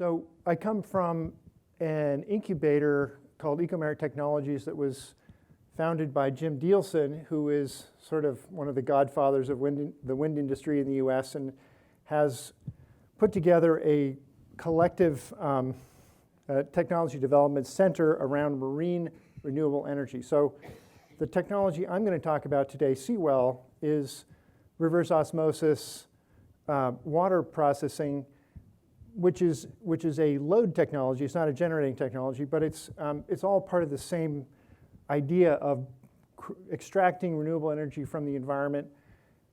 So I come from an incubator called EcoMerit Technologies that was founded by Jim Dielson, who is sort of one of the godfathers of the wind industry in the US and has put together a collective technology development center around marine renewable energy. So the technology I'm going to talk about today, Seawell, is reverse osmosis water processing, which is a load technology. It's not a generating technology, but it's all part of the same idea of extracting renewable energy from the environment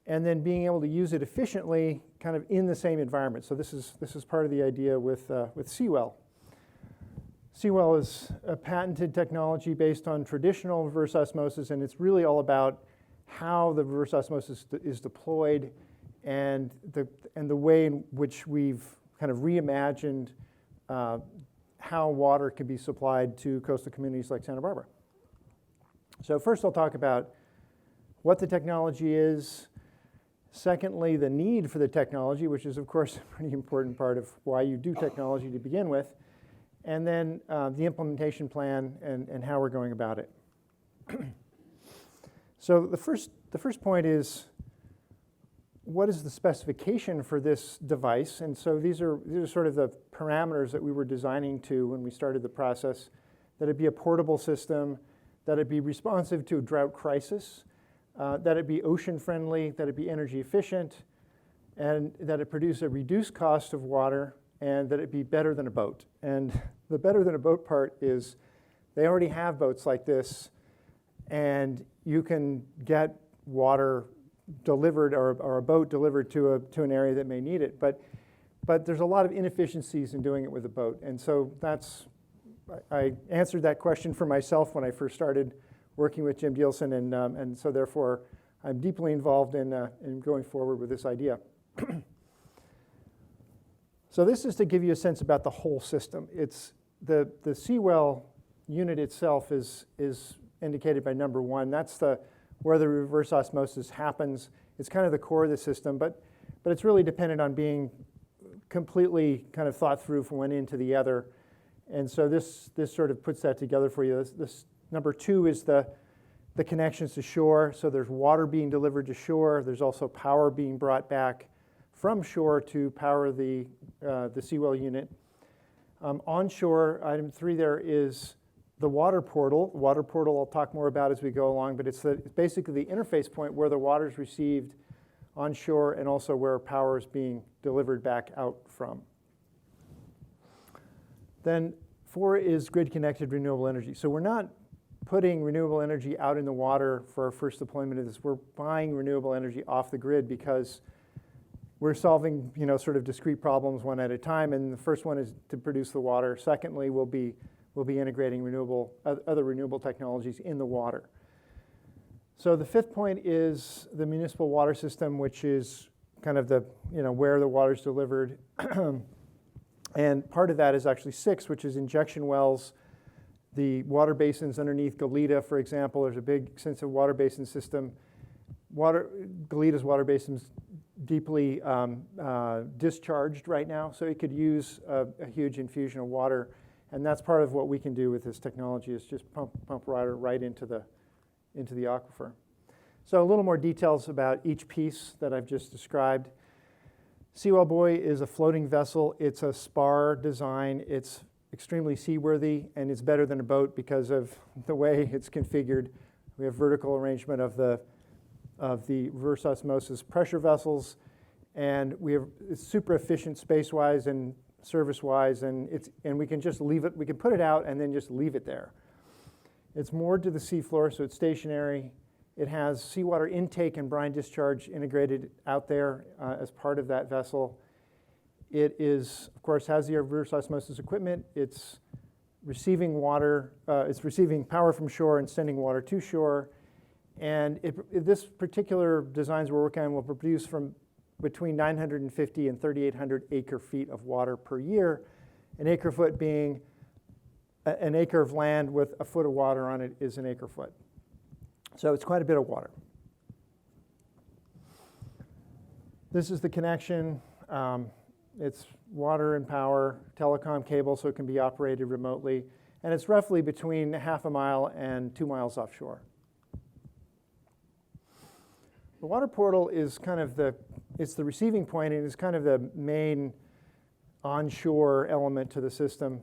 and then being able to use it efficiently kind of in the same environment. So this is part of the idea with Seawell. Seawell is a patented technology based on traditional reverse osmosis, and it's really all about how the reverse osmosis is deployed and the way in which we've kind of reimagined how water can be supplied to coastal communities like Santa Barbara. So first I'll talk about what the technology is. Secondly, the need for the technology, which is of course a pretty important part of why you do technology to begin with. And then the implementation plan and how we're going about it. So the first point is, what is the specification for this device? And so these are sort of the parameters that we were designing to when we started the process, that it be a portable system, that it be responsive to a drought crisis, that it be ocean friendly, that it be energy efficient, and that it produce a reduced cost of water, and that it be better than a boat. And the better than a boat part is they already have boats like this, and you can get water delivered or a boat delivered to an area that may need it. But there's a lot of inefficiencies in doing it with a boat. And so I answered that question for myself when I first started working with Jim Dielson, and so therefore I'm deeply involved in going forward with this idea. So this is to give you a sense about the whole system. It's the Seawell unit itself is indicated by number 1. That's where the reverse osmosis happens. It's kind of the core of the system, but it's really dependent on being completely kind of thought through from one end to the other. And so this sort of puts that together for you. This number 2 is the connections to shore. So there's water being delivered to shore. There's also power being brought back from shore to power the Seawell unit. Onshore, item 3 there is the water portal. The water portal I'll talk more about as we go along, but it's basically the interface point where the water is received onshore and also where power is being delivered back out from. Then 4 is grid-connected renewable energy. So we're not putting renewable energy out in the water for our first deployment of this. We're buying renewable energy off the grid because we're solving, sort of discrete problems one at a time. And the first one is to produce the water. Secondly, we'll be integrating other renewable technologies in the water. So the 5th point is the municipal water system, which is kind of where the water is delivered. And part of that is actually 6, which is injection wells. The water basins underneath Goleta, for example, there's a big extensive water basin system. Goleta's water basin's deeply discharged right now, so it could use a huge infusion of water. And that's part of what we can do with this technology, is just pump water right into the aquifer. So a little more details about each piece that I've just described. Seawell Buoy is a floating vessel. It's a spar design. It's extremely seaworthy, and it's better than a boat because of the way it's configured. We have vertical arrangement of the reverse osmosis pressure vessels, and it's super efficient space-wise and service-wise, and we can just leave it. We can put it out and then just leave it there. It's moored to the seafloor, so it's stationary. It has seawater intake and brine discharge integrated out there as part of that vessel. It is, of course, has the reverse osmosis equipment. It's receiving water. It's receiving power from shore and sending water to shore. And this particular designs we're working on will produce from between 950 and 3,800 acre feet of water per year. An acre foot being an acre of land with a foot of water on it is an acre foot. So it's quite a bit of water. This is the connection. It's water and power, telecom cable, so it can be operated remotely. And it's roughly between half a mile and 2 miles offshore. The water portal is kind of it's the receiving point, and it's kind of the main onshore element to the system.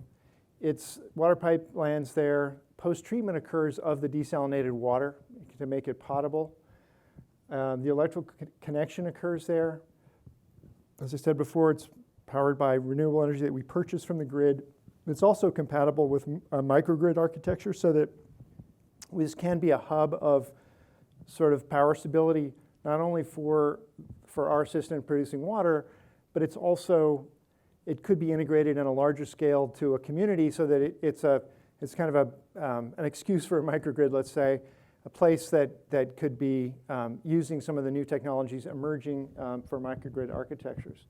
It's water pipe lands there. Post-treatment occurs of the desalinated water to make it potable. The electrical connection occurs there. As I said before, it's powered by renewable energy that we purchase from the grid. It's also compatible with a microgrid architecture so that this can be a hub of sort of power stability, not only for our system producing water, but it's also, it could be integrated on a larger scale to a community so that it's kind of an excuse for a microgrid, let's say, a place that could be using some of the new technologies emerging for microgrid architectures.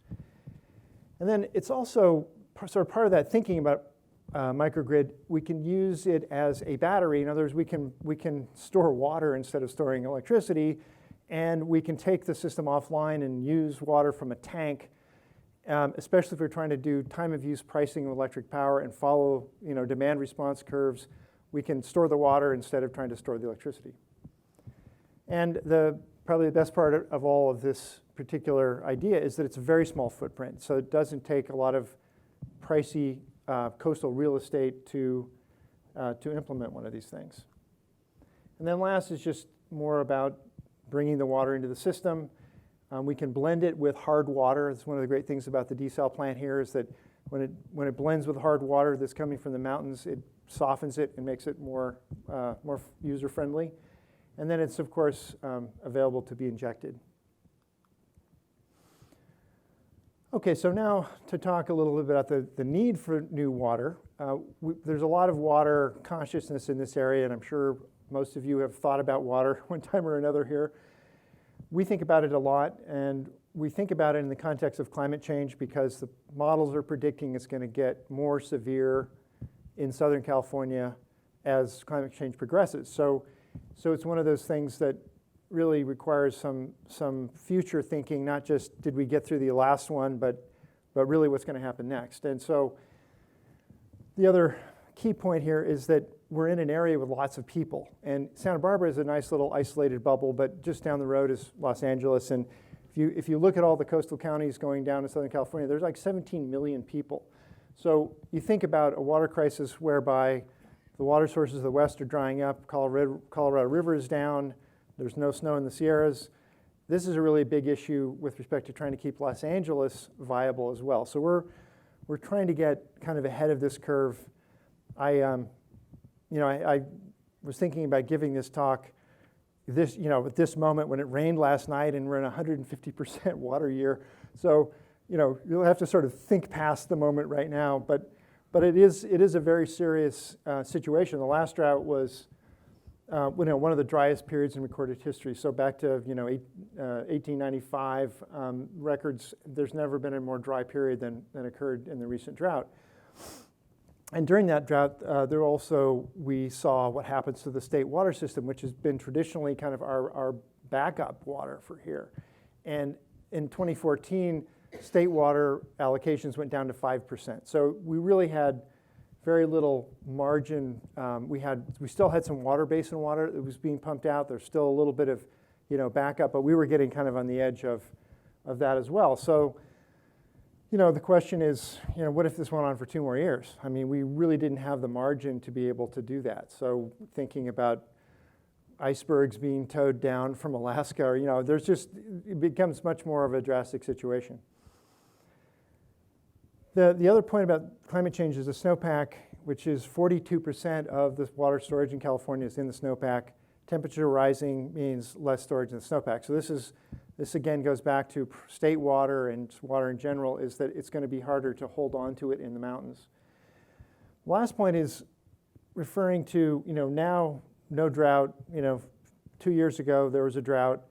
And then it's also sort of part of that thinking about microgrid. We can use it as a battery. In other words, we can store water instead of storing electricity, and we can take the system offline and use water from a tank, especially if we're trying to do time of use pricing of electric power and follow demand response curves. We can store the water instead of trying to store the electricity. And probably the best part of all of this particular idea is that it's a very small footprint. So it doesn't take a lot of pricey coastal real estate to implement one of these things. And then last is just more about bringing the water into the system. We can blend it with hard water. That's one of the great things about the desal plant here is that when it blends with hard water that's coming from the mountains, it softens it and makes it more user-friendly. And then it's, of course, available to be injected. Okay, so now to talk a little bit about the need for new water. There's a lot of water consciousness in this area, and I'm sure most of you have thought about water one time or another here. We think about it a lot, and we think about it in the context of climate change because the models are predicting it's going to get more severe in Southern California as climate change progresses. So it's one of those things that really requires some future thinking, not just did we get through the last one, but really what's going to happen next. And so the other key point here is that we're in an area with lots of people. And Santa Barbara is a nice little isolated bubble, but just down the road is Los Angeles. And if you look at all the coastal counties going down to Southern California, there's like 17 million people. So you think about a water crisis whereby the water sources of the west are drying up, Colorado River is down, there's no snow in the Sierras. This is a really big issue with respect to trying to keep Los Angeles viable as well. So we're trying to get kind of ahead of this curve. I was thinking about giving this talk at this moment when it rained last night and we're in 150% water year. So, you'll have to sort of think past the moment right now, but it is a very serious situation. The last drought was one of the driest periods in recorded history. So back to 1895 records, there's never been a more dry period than occurred in the recent drought. And during that drought, we saw what happens to the state water system, which has been traditionally kind of our backup water for here. And in 2014, state water allocations went down to 5%. So we really had very little margin. We still had some water basin water that was being pumped out. There's still a little bit of backup, but we were getting kind of on the edge of that as well. So the question is, what if this went on for 2 more years? I mean, we really didn't have the margin to be able to do that. So thinking about icebergs being towed down from Alaska, or, it becomes much more of a drastic situation. The other point about climate change is the snowpack, which is 42% of the water storage in California is in the snowpack. Temperature rising means less storage in the snowpack. So this again goes back to state water and water in general, is that it's going to be harder to hold on to it in the mountains. Last point is referring to, now no drought. 2 years ago there was a drought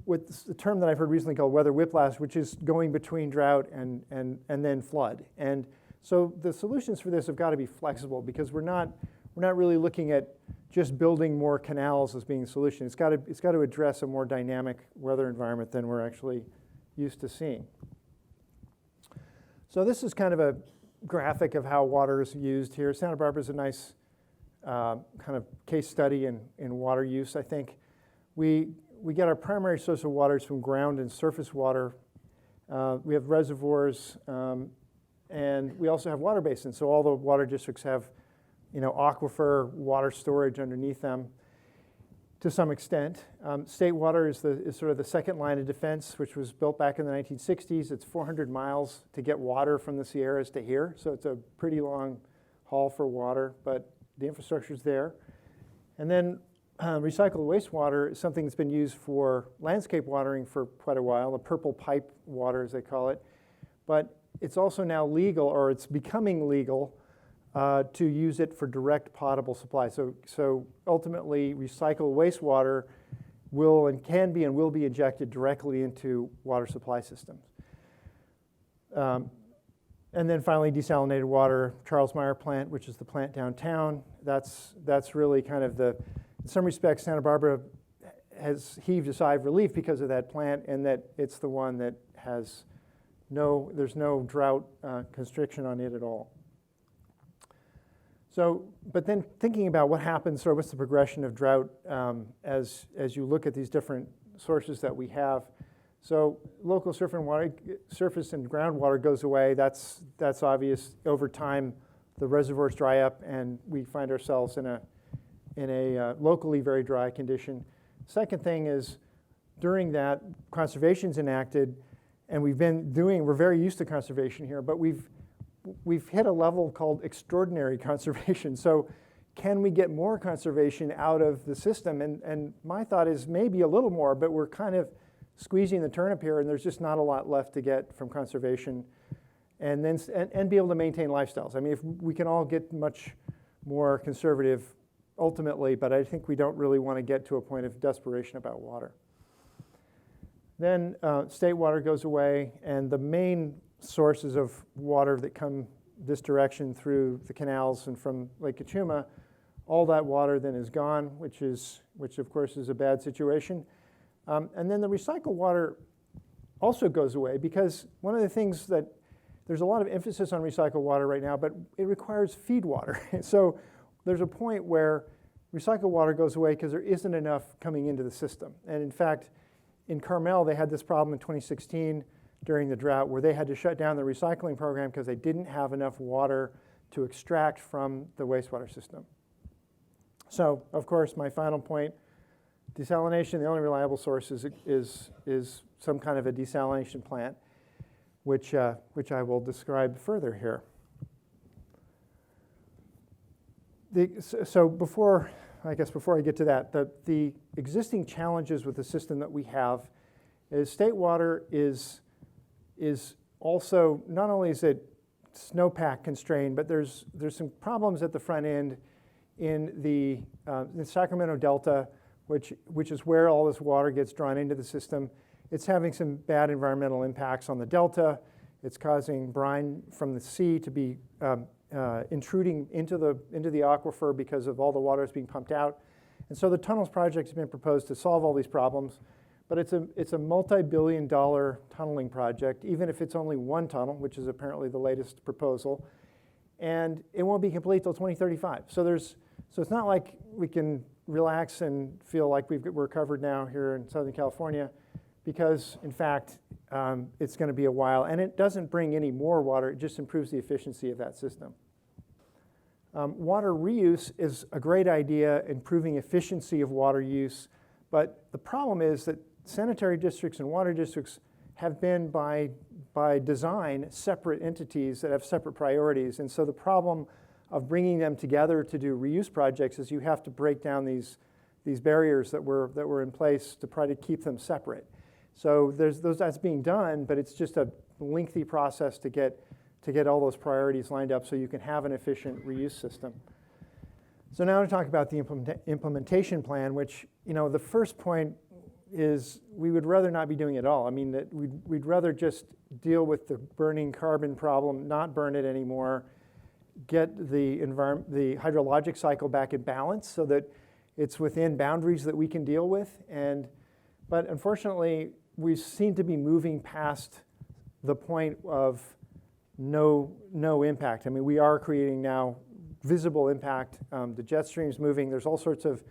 with the term that I've heard recently called weather whiplash, which is going between drought and then flood. And so the solutions for this have got to be flexible because we're not really looking at just building more canals as being a solution. It's got to address a more dynamic weather environment than we're actually used to seeing. So this is kind of a graphic of how water is used here. Santa Barbara is a nice kind of case study in water use, I think. We get our primary source of waters from ground and surface water. We have reservoirs, and we also have water basins. So all the water districts have, aquifer water storage underneath them to some extent. State water is sort of the second line of defense, which was built back in the 1960s. It's 400 miles to get water from the Sierras to here. So it's a pretty long haul for water, but the infrastructure is there. And then recycled wastewater is something that's been used for landscape watering for quite a while, the purple pipe water, as they call it. But it's also now legal, or it's becoming legal, to use it for direct potable supply. So ultimately, recycled wastewater will and can be and will be injected directly into water supply systems. And then finally, desalinated water, Charles Meyer plant, which is the plant downtown. That's really kind of in some respects, Santa Barbara has heaved a sigh of relief because of that plant, and that it's the one that has there's no drought constriction on it at all. So, but then thinking about what happens, or what's the progression of drought as you look at these different sources that we have. So local surface and groundwater goes away. That's obvious. Over time, the reservoirs dry up, and we find ourselves in a locally very dry condition. Second thing is, during that, conservation's enacted, and we're very used to conservation here, but we've hit a level called extraordinary conservation. So can we get more conservation out of the system? And my thought is maybe a little more, but we're kind of squeezing the turnip here, and there's just not a lot left to get from conservation, and be able to maintain lifestyles. I mean, if we can all get much more conservative ultimately, but I think we don't really want to get to a point of desperation about water. Then state water goes away, and the main sources of water that come this direction through the canals and from Lake Kachuma, all that water then is gone, which of course is a bad situation. And then the recycled water also goes away, because one of the things that there's a lot of emphasis on recycled water right now, but it requires feed water. So there's a point where recycled water goes away because there isn't enough coming into the system. And in fact, in Carmel, they had this problem in 2016 during the drought, where they had to shut down the recycling program because they didn't have enough water to extract from the wastewater system. So, of course, my final point, desalination, the only reliable source is some kind of a desalination plant, which I will describe further here. So before I get to that, the existing challenges with the system that we have is state water is also, not only is it snowpack constrained, but there's some problems at the front end in the Sacramento Delta, which is where all this water gets drawn into the system. It's having some bad environmental impacts on the Delta. It's causing brine from the sea to be intruding into the aquifer because of all the water that's being pumped out. And so the tunnels project has been proposed to solve all these problems. But it's a multi-billion-dollar tunneling project, even if it's only one tunnel, which is apparently the latest proposal. And it won't be complete till 2035. So it's not like we can relax and feel like we're covered now here in Southern California, because in fact, it's going to be a while. And it doesn't bring any more water, it just improves the efficiency of that system. Water reuse is a great idea, improving efficiency of water use. But the problem is that sanitary districts and water districts have been, by design, separate entities that have separate priorities. And so the problem of bringing them together to do reuse projects is you have to break down these barriers that were in place to try to keep them separate. So that's being done, but it's just a lengthy process to get all those priorities lined up so you can have an efficient reuse system. So now to talk about the implementation plan, which, the first point is we would rather not be doing it all. I mean, that we'd rather just deal with the burning carbon problem, not burn it anymore, get the hydrologic cycle back in balance so that it's within boundaries that we can deal with. But unfortunately, we seem to be moving past the point of no impact. I mean, we are creating now visible impact. The jet stream's moving. There's all sorts of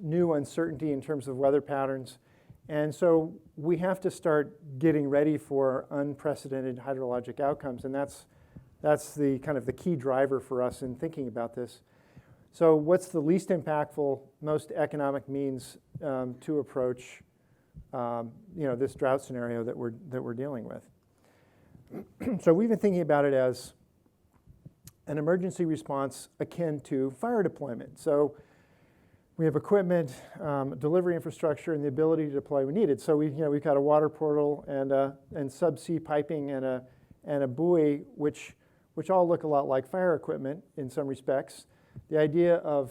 new uncertainty in terms of weather patterns. And so we have to start getting ready for unprecedented hydrologic outcomes. And that's the kind of the key driver for us in thinking about this. So what's the least impactful, most economic means to approach this drought scenario that we're dealing with? So we've been thinking about it as an emergency response akin to fire deployment. So we have equipment, delivery infrastructure, and the ability to deploy when needed. So we've got a water portal and subsea piping and a buoy, which all look a lot like fire equipment in some respects. The idea of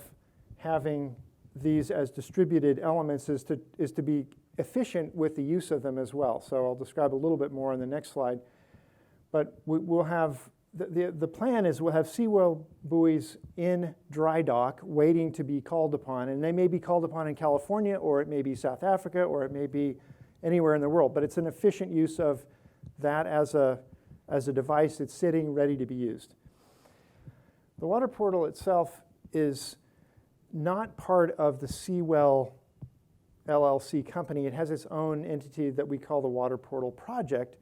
having these as distributed elements is to be efficient with the use of them as well. So I'll describe a little bit more on the next slide. But we'll have, the plan is we'll have seawell buoys in dry dock waiting to be called upon. And they may be called upon in California, or it may be South Africa, or it may be anywhere in the world. But it's an efficient use of that as a device that's sitting ready to be used. The water portal itself is not part of the Seawell LLC company. It has its own entity that we call the Water Portal Project,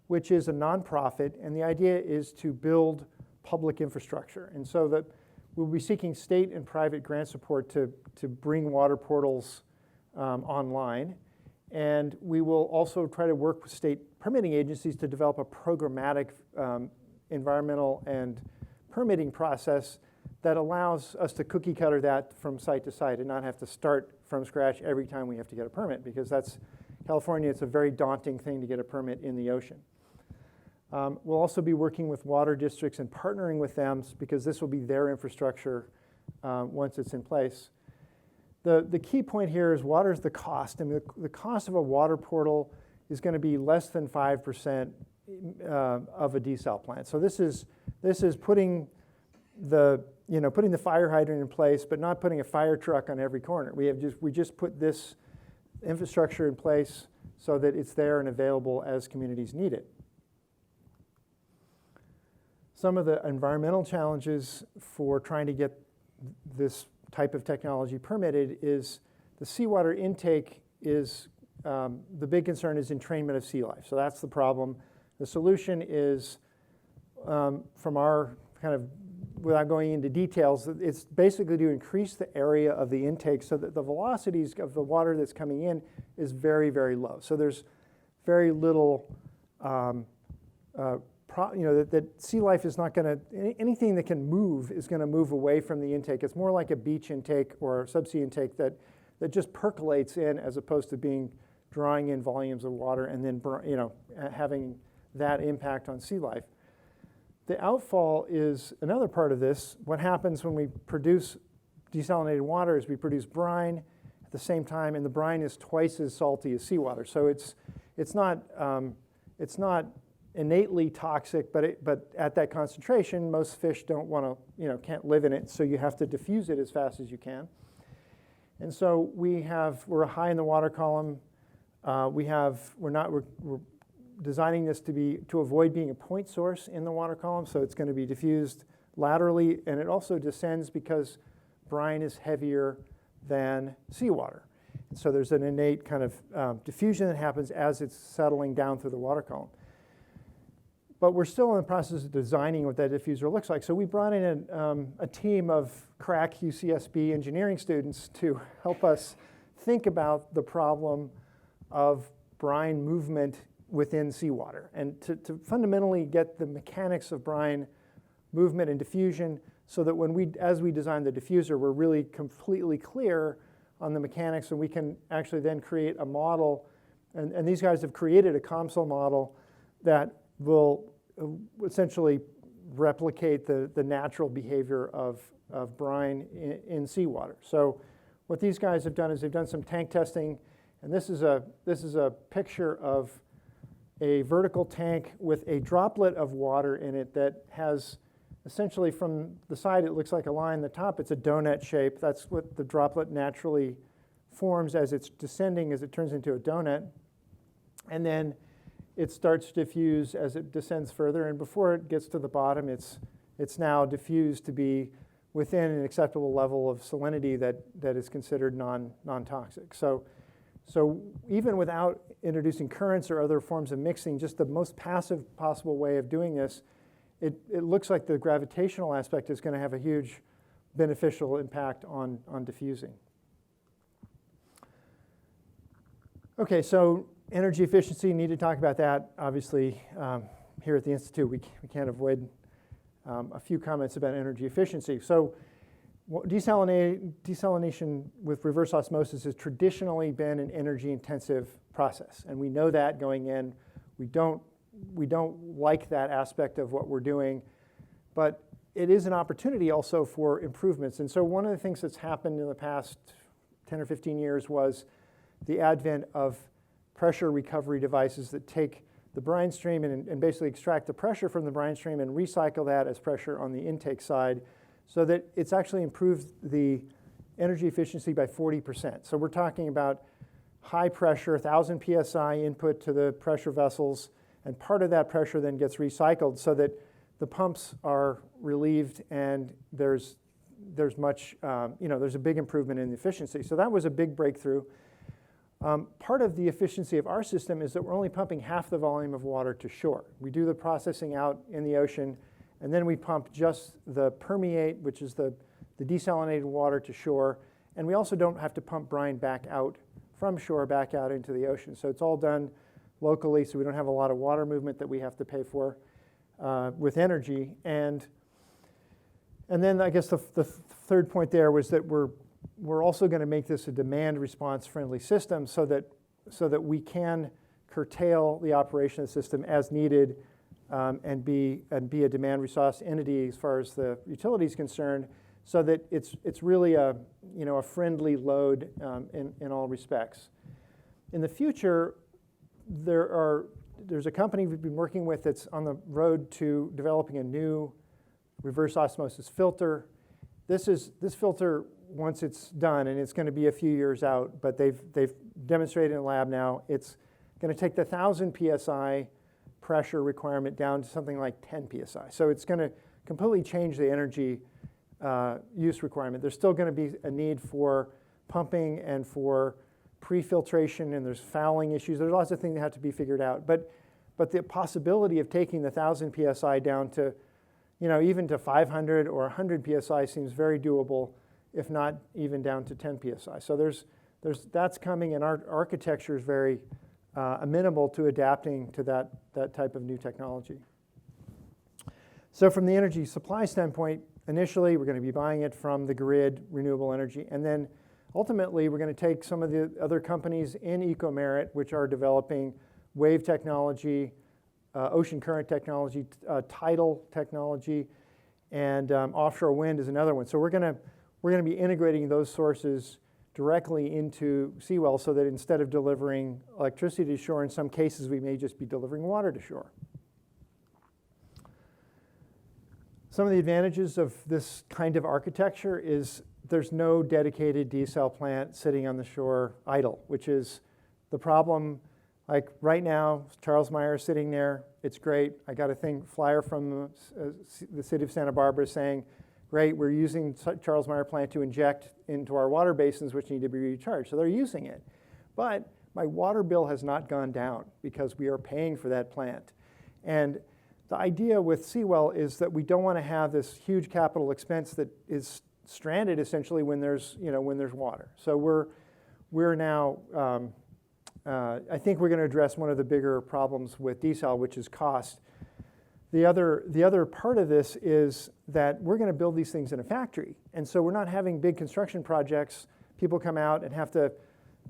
which is a nonprofit, and the idea is to build public infrastructure. And so that we'll be seeking state and private grant support to bring water portals online. And we will also try to work with state permitting agencies to develop a programmatic environmental and permitting process that allows us to cookie cutter that from site to site and not have to start from scratch every time we have to get a permit, because California, it's a very daunting thing to get a permit in the ocean. We'll also be working with water districts and partnering with them, because this will be their infrastructure once it's in place. The key point here is water is the cost. I mean, the cost of a water portal is going to be less than 5% of a desal plant. So this is putting the fire hydrant in place, but not putting a fire truck on every corner. We just put this infrastructure in place so that it's there and available as communities need it. Some of the environmental challenges for trying to get this type of technology permitted is the seawater intake is, the big concern is entrainment of sea life. So that's the problem. The solution is, from our kind of, without going into details, it's basically to increase the area of the intake so that the velocities of the water that's coming in is very, very low. So there's very little, that sea life is not going to, anything that can move is going to move away from the intake. It's more like a beach intake or subsea intake that just percolates in, as opposed to drawing in volumes of water and then having that impact on sea life. The outfall is another part of this. What happens when we produce desalinated water is we produce brine at the same time, and the brine is twice as salty as seawater. So it's not innately toxic, but at that concentration, most fish don't want to, can't live in it. So you have to diffuse it as fast as you can. And so we're high in the water column. We're designing this to avoid being a point source in the water column, so it's going to be diffused laterally, and it also descends because brine is heavier than seawater. And so there's an innate kind of diffusion that happens as it's settling down through the water column. But we're still in the process of designing what that diffuser looks like. So we brought in a team of crack UCSB engineering students to help us think about the problem of brine movement within seawater, and to fundamentally get the mechanics of brine movement and diffusion, so that as we design the diffuser, we're really completely clear on the mechanics, and we can actually then create a model. And these guys have created a COMSOL model that will essentially replicate the natural behavior of brine in seawater. So what these guys have done is they've done some tank testing, and this is a picture of a vertical tank with a droplet of water in it that has, essentially from the side it looks like a line. The top, it's a donut shape. That's what the droplet naturally forms as it's descending, as it turns into a donut. And then it starts to diffuse as it descends further, and before it gets to the bottom, it's now diffused to be within an acceptable level of salinity that is considered non-toxic. So even without introducing currents or other forms of mixing, just the most passive possible way of doing this, it looks like the gravitational aspect is going to have a huge beneficial impact on diffusing. Okay, so energy efficiency, need to talk about that. Obviously, here at the Institute, we can't avoid a few comments about energy efficiency. So desalination with reverse osmosis has traditionally been an energy-intensive process, and we know that going in. We don't like that aspect of what we're doing, but it is an opportunity also for improvements. And so one of the things that's happened in the past 10 or 15 years was the advent of pressure recovery devices that take the brine stream and basically extract the pressure from the brine stream and recycle that as pressure on the intake side, so that it's actually improved the energy efficiency by 40%. So we're talking about high pressure, 1,000 psi input to the pressure vessels, and part of that pressure then gets recycled so that the pumps are relieved and there's much, there's a big improvement in the efficiency. So that was a big breakthrough. Part of the efficiency of our system is that we're only pumping half the volume of water to shore. We do the processing out in the ocean, and then we pump just the permeate, which is the desalinated water, to shore. And we also don't have to pump brine back out from shore, back out into the ocean. So it's all done locally, so we don't have a lot of water movement that we have to pay for with energy. And then I guess the third point there was that we're also going to make this a demand response friendly system so that we can curtail the operation of the system as needed and be a demand response entity as far as the utility is concerned, so that it's really a friendly load in all respects. In the future, there's a company we've been working with that's on the road to developing a new reverse osmosis filter. This filter, once it's done, and it's going to be a few years out, but they've demonstrated in the lab now, it's going to take the 1,000 psi pressure requirement down to something like 10 psi. So it's going to completely change the energy use requirement. There's still going to be a need for pumping and for pre-filtration, and there's fouling issues. There's lots of things that have to be figured out. But the possibility of taking the 1,000 psi down to, even to 500 or 100 psi seems very doable, if not even down to 10 psi. So that's coming, and our architecture is very amenable to adapting to that type of new technology. So from the energy supply standpoint, initially we're going to be buying it from the grid, renewable energy, and then ultimately we're going to take some of the other companies in Ecomerit, which are developing wave technology, ocean current technology, tidal technology, and offshore wind is another one. So we're going to be integrating those sources directly into Seawell, so that instead of delivering electricity to shore, in some cases we may just be delivering water to shore. Some of the advantages of this kind of architecture is there's no dedicated desal plant sitting on the shore idle, which is the problem. Like right now, Charles Meyer is sitting there. It's great. I got a flyer from the city of Santa Barbara saying, great, we're using Charles Meyer plant to inject into our water basins, which need to be recharged. So they're using it. But my water bill has not gone down because we are paying for that plant. And the idea with Seawell is that we don't want to have this huge capital expense that is stranded essentially when there's water. So we're now, I think we're going to address one of the bigger problems with desal, which is cost. The other part of this is that we're going to build these things in a factory. And so we're not having big construction projects. People come out and have to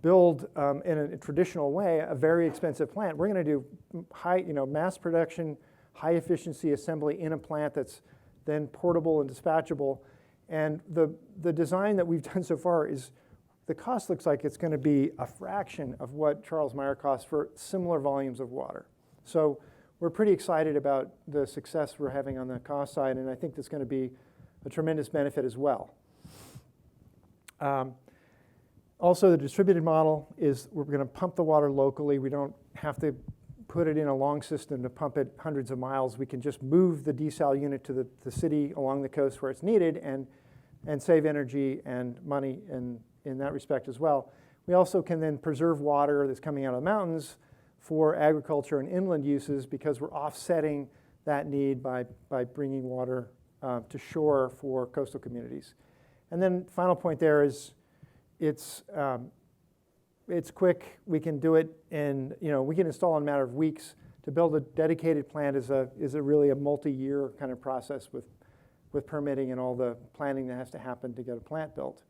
build in a traditional way a very expensive plant. We're going to do mass production, high efficiency assembly in a plant that's then portable and dispatchable. And the design that we've done so far is, the cost looks like it's going to be a fraction of what Charles Meyer costs for similar volumes of water. So we're pretty excited about the success we're having on the cost side, and I think that's going to be a tremendous benefit as well. Also, the distributed model is we're going to pump the water locally. We don't have to put it in a long system to pump it hundreds of miles. We can just move the desal unit to the city along the coast where it's needed and save energy and money in that respect as well. We also can then preserve water that's coming out of the mountains for agriculture and inland uses because we're offsetting that need by bringing water to shore for coastal communities. And then final point there is it's quick. We can do it in, we can install in a matter of weeks. To build a dedicated plant is a really a multi-year kind of process with permitting and all the planning that has to happen to get a plant built.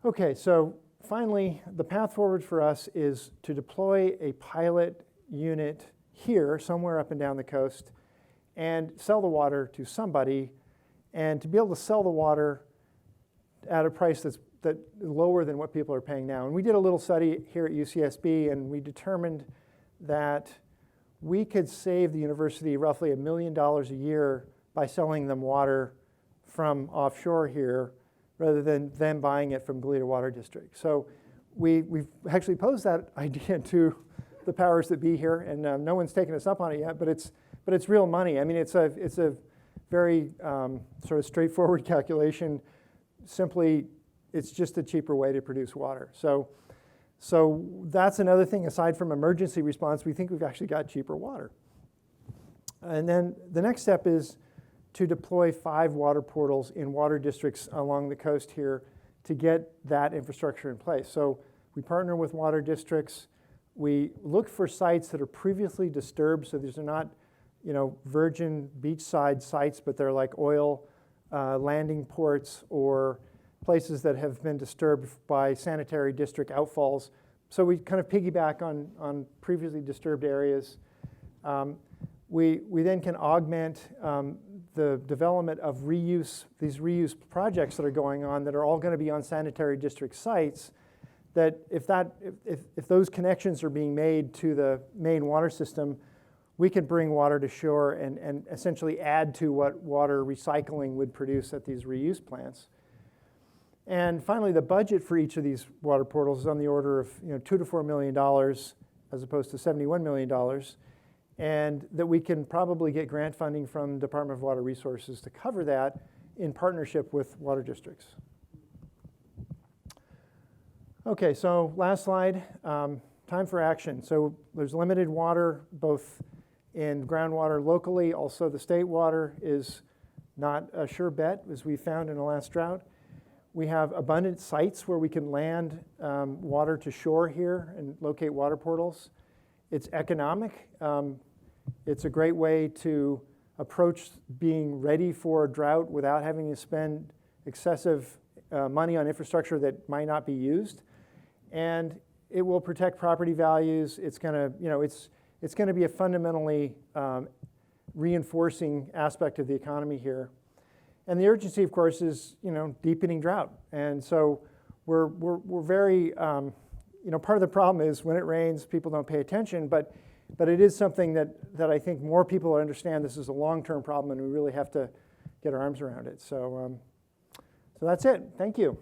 Okay, so finally, the path forward for us is to deploy a pilot unit here, somewhere up and down the coast, and sell the water to somebody, and to be able to sell the water at a price that's lower than what people are paying now. And we did a little study here at UCSB, and we determined that we could save the university roughly $1 million a year by selling them water from offshore here, rather than them buying it from Goleta Water District. So we've actually posed that idea to the powers that be here, and no one's taken us up on it yet, but it's real money. I mean, it's a very sort of straightforward calculation. Simply, it's just a cheaper way to produce water. So that's another thing. Aside from emergency response, we think we've actually got cheaper water. And then the next step is to deploy 5 water portals in water districts along the coast here to get that infrastructure in place. So we partner with water districts. We look for sites that are previously disturbed, so these are not, virgin beachside sites, but they're like oil landing ports or places that have been disturbed by sanitary district outfalls. So we kind of piggyback on previously disturbed areas. We then can augment the development of these reuse projects that are going on that are all going to be on sanitary district sites, that if those connections are being made to the main water system, we can bring water to shore and essentially add to what water recycling would produce at these reuse plants. And finally, the budget for each of these water portals is on the order of $2 to $4 million as opposed to $71 million. And that we can probably get grant funding from Department of Water Resources to cover that in partnership with water districts. Okay, so last slide, time for action. So there's limited water both in groundwater locally. Also, the state water is not a sure bet, as we found in the last drought. We have abundant sites where we can land water to shore here and locate water portals. It's economic. It's a great way to approach being ready for a drought without having to spend excessive money on infrastructure that might not be used. And it will protect property values. It's going to, it's going to be a fundamentally reinforcing aspect of the economy here. And the urgency, of course, is deepening drought. And so we're very part of the problem is when it rains, people don't pay attention, but it is something that I think more people understand this is a long-term problem, and we really have to get our arms around it. So that's it. Thank you.